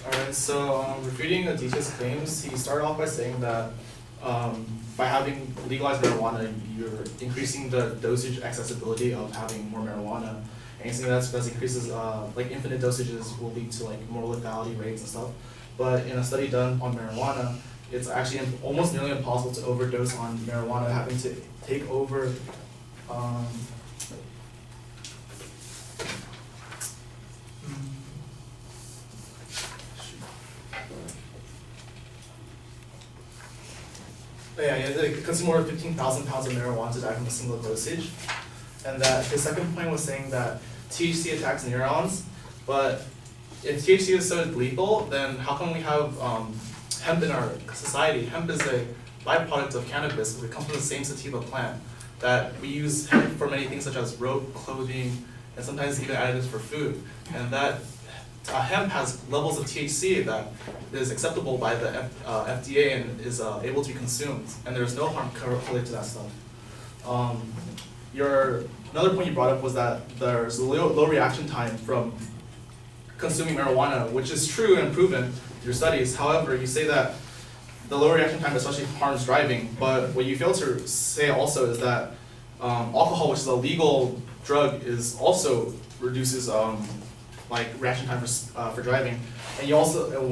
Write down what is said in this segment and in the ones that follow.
Alright, so refuting Aditya's claims, he started off by saying that by having legalized marijuana, you're increasing the dosage accessibility of having more marijuana. And he's saying that increases, like infinite dosages will lead to like more lethality rates and stuff. But in a study done on marijuana, it's actually almost nearly impossible to overdose on marijuana, having to take over yeah, you have to consume more than 15,000 pounds of marijuana to die from a single dosage. And that his second point was saying that THC attacks neurons, but if THC is so lethal, then how come we have hemp in our society? Hemp is a byproduct of cannabis. It comes from the same sativa plant that we use hemp for many things such as rope, clothing, and sometimes even additives for food. And that hemp has levels of THC that is acceptable by the FDA and is able to be consumed, and there's no harm correlated to that stuff. Another point you brought up was that there's a low reaction time from consuming marijuana, which is true and proven through studies. However, you say that the low reaction time especially harms driving, but what you fail to say also is that alcohol, which is a legal drug, is also reduces like reaction time for driving. And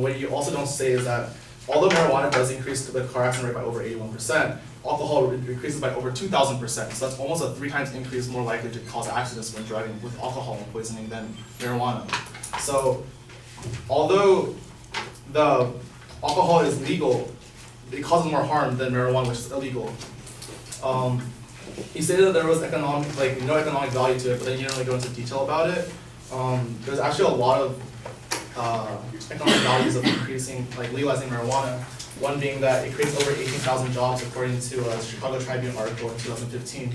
what you also don't say is that although marijuana does increase the car accident rate by over 81%, alcohol increases by over 2,000%. So that's almost a 3 times increase more likely to cause accidents when driving with alcohol poisoning than marijuana. So although the alcohol is legal, it causes more harm than marijuana, which is illegal. He stated that there was no economic value to it, but then he didn't really go into detail about it. There's actually a lot of economic values of legalizing marijuana. One being that it creates over 18,000 jobs according to a Chicago Tribune article in 2015.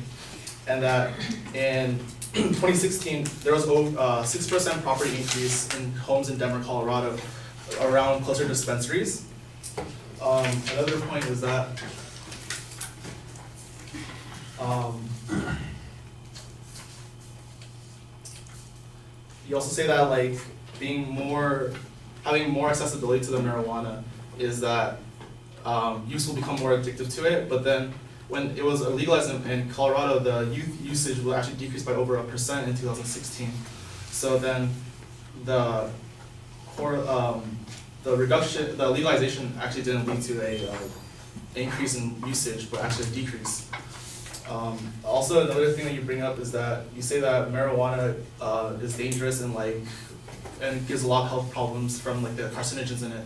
And that in 2016, there was a 6% property increase in homes in Denver, Colorado, around closer dispensaries. Another point is that you also say that having more accessibility to the marijuana is that use will become more addictive to it, but then when it was legalized in Colorado, the youth usage will actually decrease by over 1% in 2016. So then the legalization actually didn't lead to a increase in usage, but actually a decrease. Also, another thing that you bring up is that you say that marijuana is dangerous and gives a lot of health problems from the carcinogens in it.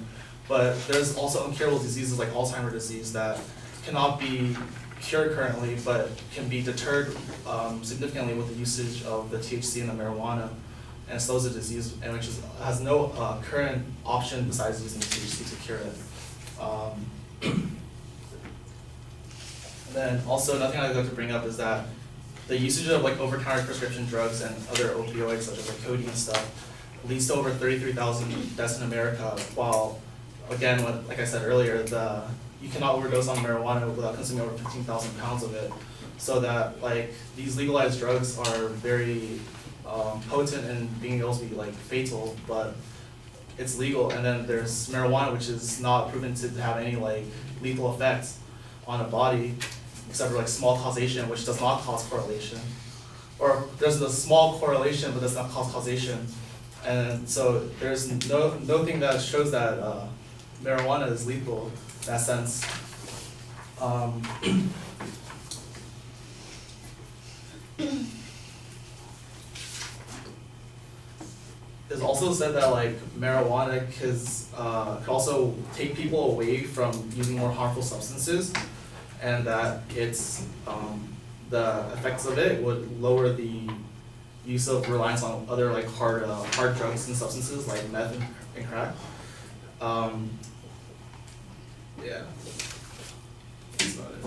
But there's also incurable diseases like Alzheimer's disease that cannot be cured currently, but can be deterred significantly with the usage of the THC and the marijuana, and slows the disease, and which has no current option besides using the THC to cure it. And then also another thing I'd like to bring up is that the usage of over-counter prescription drugs and other opioids such as codeine and stuff leads to over 33,000 deaths in America, while again, like I said earlier, you cannot overdose on marijuana without consuming over 15,000 pounds of it. So that these legalized drugs are very potent in being able to be fatal, but it's legal. And then there's marijuana, which is not proven to have any lethal effects on a body, except for small causation, which does not cause correlation. Or there's a small correlation, but does not cause causation. And so there's no thing that shows that marijuana is lethal in that sense. It's also said that marijuana could also take people away from using more harmful substances, and that the effects of it would lower the use of reliance on other hard drugs and substances like meth and crack. Yeah, that's about it.